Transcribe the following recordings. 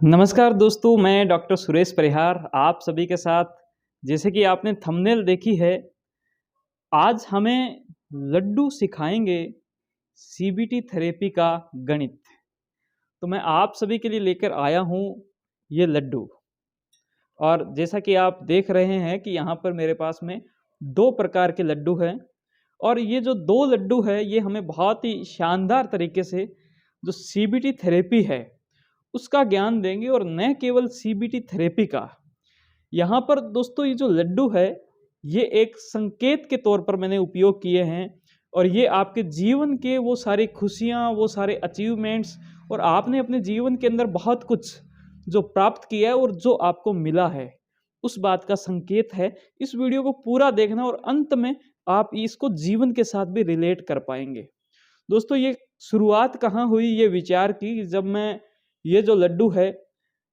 नमस्कार दोस्तों, मैं डॉक्टर सुरेश परिहार आप सभी के साथ। जैसे कि आपने थंबनेल देखी है, आज हमें लड्डू सिखाएंगे सीबीटी थेरेपी का गणित। तो मैं आप सभी के लिए लेकर आया हूँ ये लड्डू। और जैसा कि आप देख रहे हैं कि यहाँ पर मेरे पास में दो प्रकार के लड्डू हैं। और ये जो दो लड्डू है ये हमें बहुत ही शानदार तरीके से जो सीबीटी थेरेपी है उसका ज्ञान देंगे, और न केवल सीबीटी थेरेपी का। यहाँ पर दोस्तों ये जो लड्डू है ये एक संकेत के तौर पर मैंने उपयोग किए हैं, और ये आपके जीवन के वो सारी खुशियाँ, वो सारे अचीवमेंट्स, और आपने अपने जीवन के अंदर बहुत कुछ जो प्राप्त किया है और जो आपको मिला है उस बात का संकेत है। इस वीडियो को पूरा देखना और अंत में आप इसको जीवन के साथ भी रिलेट कर पाएंगे। दोस्तों ये शुरुआत कहाँ हुई ये विचार की, जब मैं ये जो लड्डू है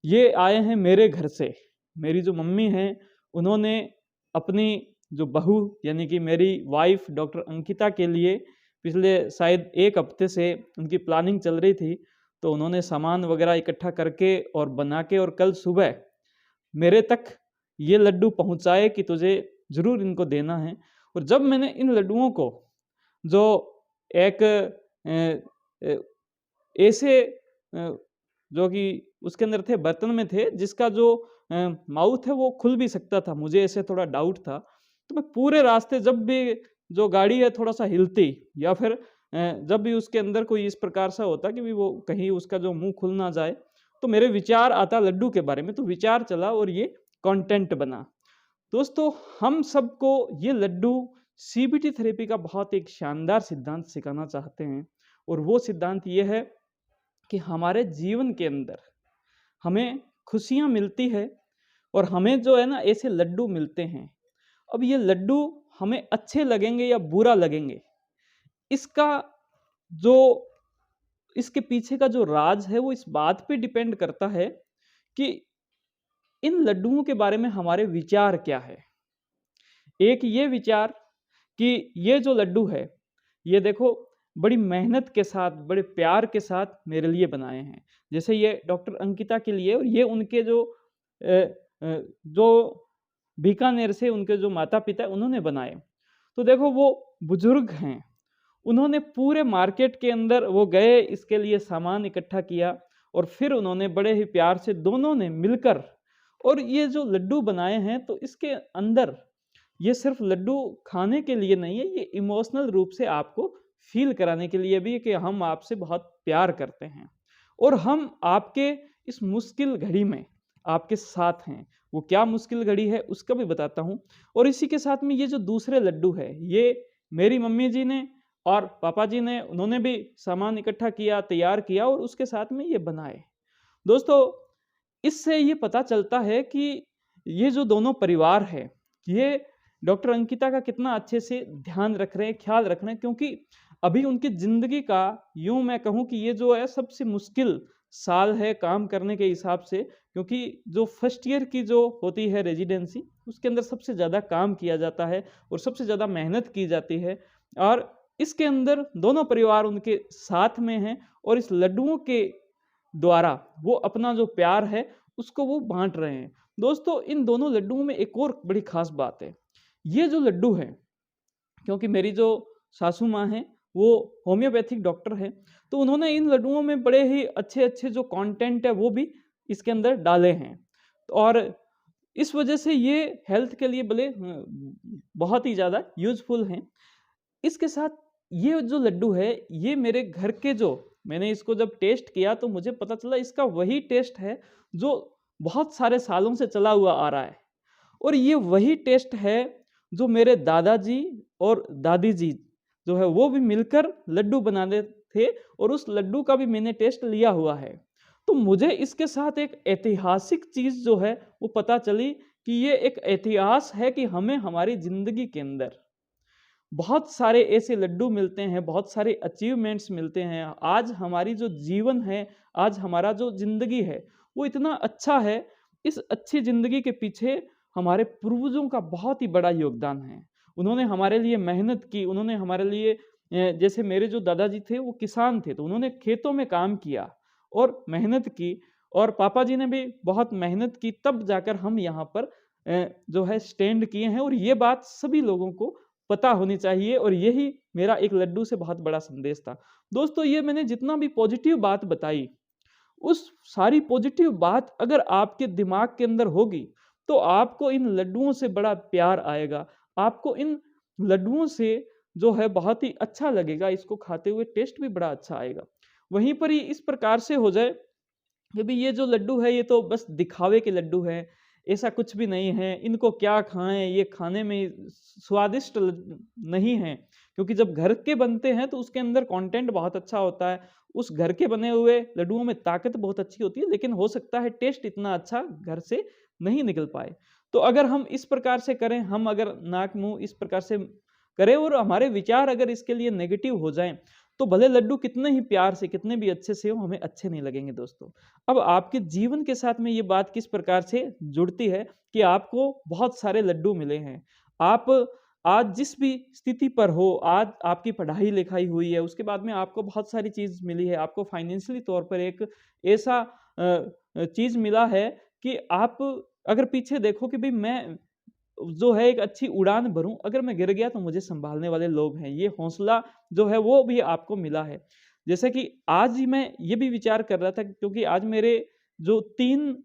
ये आए हैं मेरे घर से। मेरी जो मम्मी हैं उन्होंने अपनी जो बहू यानी कि मेरी वाइफ डॉक्टर अंकिता के लिए पिछले शायद एक हफ्ते से उनकी प्लानिंग चल रही थी, तो उन्होंने सामान वगैरह इकट्ठा करके और बना के और कल सुबह मेरे तक ये लड्डू पहुंचाए कि तुझे ज़रूर इनको देना है। और जब मैंने इन लड्डुओं को जो एक ऐसे जो कि उसके अंदर थे, बर्तन में थे, जिसका जो माउथ है वो खुल भी सकता था, मुझे ऐसे थोड़ा डाउट था। तो मैं पूरे रास्ते जब भी जो गाड़ी है थोड़ा सा हिलती या फिर जब भी उसके अंदर कोई इस प्रकार सा होता कि भी वो कहीं उसका जो मुंह खुल ना जाए, तो मेरे विचार आता लड्डू के बारे में, तो विचार चला और ये कंटेंट बना। दोस्तों हम सबको ये लड्डू सीबीटी थेरेपी का बहुत एक शानदार सिद्धांत सिखाना चाहते हैं, और वो सिद्धांत ये है कि हमारे जीवन के अंदर हमें खुशियाँ मिलती है और हमें जो है ना ऐसे लड्डू मिलते हैं। अब ये लड्डू हमें अच्छे लगेंगे या बुरा लगेंगे, इसका जो इसके पीछे का जो राज है वो इस बात पे डिपेंड करता है कि इन लड्डुओं के बारे में हमारे विचार क्या है। एक ये विचार कि ये जो लड्डू है ये देखो बड़ी मेहनत के साथ, बड़े प्यार के साथ मेरे लिए बनाए हैं। जैसे ये डॉक्टर अंकिता के लिए, और ये उनके जो जो बीकानेर से उनके जो माता-पिता उन्होंने बनाए। तो देखो वो बुजुर्ग हैं, उन्होंने पूरे मार्केट के अंदर वो गए, इसके लिए सामान इकट्ठा किया, और फिर उन्होंने बड़े ही प्यार से दोनों ने मिलकर और ये जो लड्डू बनाए हैं। तो इसके अंदर ये सिर्फ लड्डू खाने के लिए नहीं है, ये इमोशनल रूप से आपको फील कराने के लिए भी है कि हम आपसे बहुत प्यार करते हैं और हम आपके इस मुश्किल घड़ी में आपके साथ हैं। वो क्या मुश्किल घड़ी है उसका भी बताता हूँ। और इसी के साथ में ये जो दूसरे लड्डू है ये मेरी मम्मी जी ने और पापा जी ने, उन्होंने भी सामान इकट्ठा किया, तैयार किया और उसके साथ में ये बनाए। दोस्तों इससे ये पता चलता है कि ये जो दोनों परिवार है ये डॉक्टर अंकिता का कितना अच्छे से ध्यान रख रहे हैं, ख्याल रख रहे हैं, क्योंकि अभी उनकी ज़िंदगी का यूँ मैं कहूँ कि ये जो है सबसे मुश्किल साल है काम करने के हिसाब से, क्योंकि जो फर्स्ट ईयर की जो होती है रेजिडेंसी उसके अंदर सबसे ज़्यादा काम किया जाता है और सबसे ज़्यादा मेहनत की जाती है। और इसके अंदर दोनों परिवार उनके साथ में हैं और इस लड्डुओं के द्वारा वो अपना जो प्यार है उसको वो बाँट रहे हैं। दोस्तों इन दोनों लड्डुओं में एक और बड़ी ख़ास बात है। ये जो लड्डू हैं, क्योंकि मेरी जो सासू माँ हैं वो होम्योपैथिक डॉक्टर हैं, तो उन्होंने इन लड्डुओं में बड़े ही अच्छे-अच्छे जो कंटेंट है वो भी इसके अंदर डाले हैं। और इस वजह से ये हेल्थ के लिए भले बहुत ही ज़्यादा यूज़फुल हैं। इसके साथ ये जो लड्डू है ये मेरे घर के जो मैंने इसको जब टेस्ट किया तो मुझे पता चला इसका वही टेस्ट है जो बहुत सारे सालों से चला हुआ आ रहा है। और ये वही टेस्ट है जो मेरे दादाजी और दादी जी जो है वो भी मिलकर लड्डू बनाते थे, और उस लड्डू का भी मैंने टेस्ट लिया हुआ है। तो मुझे इसके साथ एक ऐतिहासिक चीज़ जो है वो पता चली कि ये एक इतिहास है कि हमें हमारी ज़िंदगी के अंदर बहुत सारे ऐसे लड्डू मिलते हैं, बहुत सारे अचीवमेंट्स मिलते हैं। आज हमारी जो जीवन है, आज हमारा जो ज़िंदगी है, वो इतना अच्छा है। इस अच्छी ज़िंदगी के पीछे हमारे पूर्वजों का बहुत ही बड़ा योगदान है। उन्होंने हमारे लिए मेहनत की, उन्होंने हमारे लिए जैसे मेरे जो दादाजी थे वो किसान थे, तो उन्होंने खेतों में काम किया और मेहनत की, और पापा जी ने भी बहुत मेहनत की, तब जाकर हम यहाँ पर जो है स्टैंड किए हैं, और ये बात सभी लोगों को पता होनी चाहिए, और यही मेरा एक लड्डू से बहुत बड़ा संदेश था। दोस्तों, ये मैंने जितना भी पॉजिटिव बात बताई, उस सारी पॉजिटिव बात अगर आपके दिमाग के अंदर होगी, तो आपको इन लड्डुओं से बड़ा प्यार आएगा। आपको इन लड्डुओं से जो है बहुत ही अच्छा लगेगा, इसको खाते हुए टेस्ट भी बड़ा अच्छा आएगा। वहीं पर ही इस प्रकार से हो जाए कि भई ये जो लड्डू है, ये तो बस दिखावे के लड्डू हैं, ऐसा कुछ भी नहीं है, इनको क्या खाएँ, ये खाने में स्वादिष्ट ल नहीं हैं। क्योंकि जब घर के बनते हैं तो उसके अंदर कंटेंट बहुत अच्छा होता है। उस घर के बने हुए लड्डुओं में ताकत बहुत अच्छी होती है, लेकिन हो सकता है टेस्ट इतना अच्छा घर से नहीं निकल पाए। तो अगर हम इस प्रकार से करें, हम अगर नाक-मुँह इस प्रकार से करें और हमारे विचार अगर इसके लिए नेगेटिव हो जाएँ, तो भले लड्डू कितने ही प्यार से, कितने भी अच्छे से हों, हमें अच्छे नहीं लगेंगे दोस्तों। अब आपके जीवन के साथ में ये बात किस प्रकार से जुड़ती है कि आपको बहुत सारे लड्डू मिले हैं। आप आज जिस भी स्थिति पर हो, आज आपकी पढ़ाई-लिखाई हुई है, उसके बाद में आपको बहुत सारी चीज़ मिली है, आपको फाइनेंशियली तौर पर एक ऐसा चीज़ मिला है कि आप अगर पीछे देखो कि भई मैं जो है एक अच्छी उड़ान भरूँ, अगर मैं गिर गया तो मुझे सँभालने वाले लोग हैं। ये हौसला जो है वो भी आपको मिला है। जैसे कि आज ही मैं ये भी विचार कर रहा था, क्योंकि आज मेरे जो 3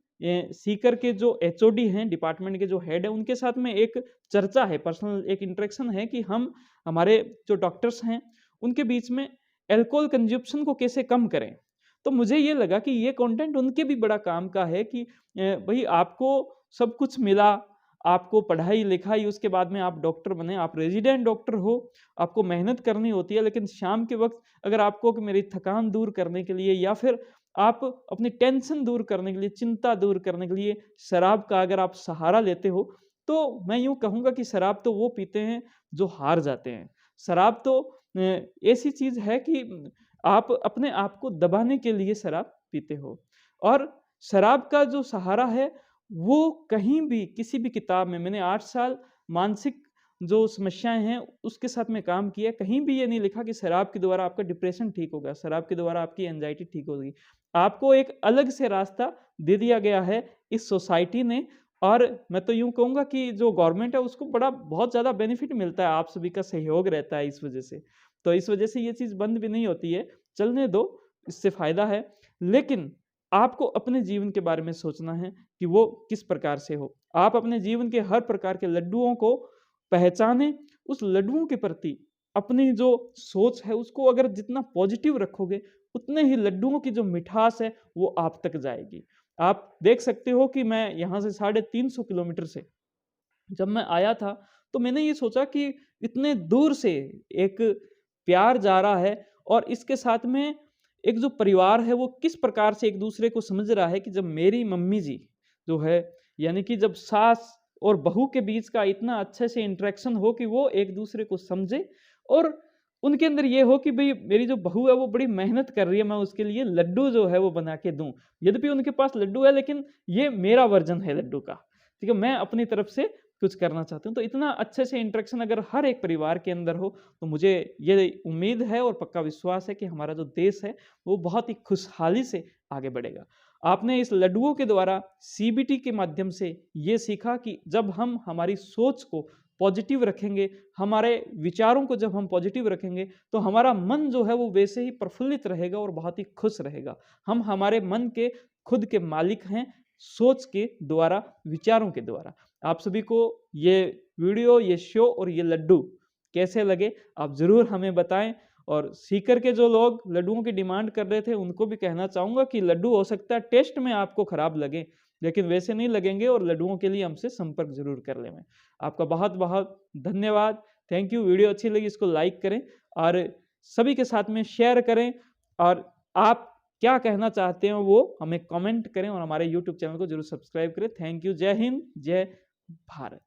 सीकर के जो एचओडी हैं, डिपार्टमेंट के जो हेड हैं, उनके साथ में एक चर्चा है, पर्सनल एक इंटरेक्शन है कि हम हमारे जो डॉक्टर्स हैं, उनके बीच में अल्कोहल कंज़म्पशन को कैसे कम करें। तो मुझे ये लगा कि ये कंटेंट उनके भी बड़ा काम का है कि भई आपको सब कुछ मिला, आपको पढ़ाई-लिखाई, उसके बाद में आप डॉक्टर बने, आप रेज़िडेंट डॉक्टर हो, आपको मेहनत करनी होती है, लेकिन शाम के वक़्त अगर आपको कि मेरी थकान दूर करने के लिए या फिर आप अपनी टेंशन दूर करने के लिए, चिंता दूर करने के लिए शराब का अगर आप सहारा लेते हो, तो मैं यूँ कहूँगा कि शराब तो वो पीते हैं जो हार जाते हैं। शराब तो ऐसी चीज़ है कि आप अपने आप को दबाने के लिए शराब पीते हो, और शराब का जो सहारा है, वो कहीं भी किसी भी किताब में, मैंने 8 साल मानसिक जो समस्याएँ हैं उसके साथ में काम किया, कहीं भी ये नहीं लिखा कि शराब के द्वारा आपका डिप्रेशन ठीक होगा, शराब के द्वारा आपकी एंग्ज़ायटी ठीक होगी। आपको एक अलग से रास्ता दे दिया गया है इस सोसाइटी ने, और मैं तो यूँ कहूँगा कि जो गवर्नमेंट है उसको बड़ा बहुत ज़्यादा बेनिफिट मिलता है, आप सभी का सहयोग रहता है इस वज़ह से। तो इस वज़ह से ये चीज़ बंद भी नहीं होती है, चलने दो, इससे फ़ायदा है। लेकिन आपको अपने जीवन के बारे में सोचना है कि वो किस प्रकार से हो। आप अपने जीवन के हर प्रकार के लड्डुओं को पहचानें, उस लड्डुओं के प्रति अपनी जो सोच है उसको अगर जितना पॉजिटिव रखोगे, उतने ही लड्डुओं की जो मिठास है वो आप तक जाएगी। आप देख सकते हो कि मैं यहाँ से 350 किलोमीटर से जब मैं आया था, तो मैंने ये सोचा कि इतने दूर से एक प्यार जा रहा है, और इसके साथ में एक जो परिवार है वो किस प्रकार से एक-दूसरे को समझ रहा है कि जब मेरी मम्मी जी जो है, यानी कि जब सास और बहू के बीच का इतना अच्छे से इंटरेक्शन हो कि वो एक-दूसरे को समझे, और उनके अंदर ये हो कि भई मेरी जो बहू है वो बड़ी मेहनत कर रही है, मैं उसके लिए लड्डू जो है वो बना के दूँ। यद्यपि उनके पास लड्डू है, लेकिन ये मेरा वर्ज़न है लड्डू का। ठीक है? मैं अपनी तरफ से कुछ करना चाहता हूँ। तो इतना अच्छे से इंटरेक्शन अगर हर एक परिवार के अंदर हो, तो मुझे ये उम्मीद है और पक्का विश्वास है कि हमारा जो देश है, वो बहुत ही खुशहाली से आगे बढ़ेगा। आपने इस लड्डुओं के द्वारा सीबीटी के माध्यम से ये सीखा कि जब हम हमारी सोच को पॉजिटिव रखेंगे, हमारे विचारों को जब हम पॉजिटिव रखेंगे, तो हमारा मन जो है वो वैसे ही प्रफुल्लित रहेगा और बहुत ही खुश रहेगा। हम हमारे मन के खुद के मालिक हैं, सोच के द्वारा, विचारों के द्वारा। आप सभी को ये वीडियो, ये शो और ये लड्डू कैसे लगे, आप ज़रूर हमें बताएँ। और सीकर के जो लोग लड्डुओं की डिमांड कर रहे थे, उनको भी कहना चाहूँगा कि लड्डू हो सकता है टेस्ट में आपको खराब लगे, लेकिन वैसे नहीं लगेंगे, और लड्डुओं के लिए हमसे संपर्क ज़रूर कर लें। आपका बहुत-बहुत धन्यवाद। Thank you. वीडियो अच्छी लगी इसको लाइक करें और सभी के साथ में शेयर करें, और आप क्या कहना चाहते हो वो हमें कमेंट करें, और हमारे यूट्यूब चैनल को ज़रूर सब्सक्राइब करें। Thank you. जय हिंद, जय भारत।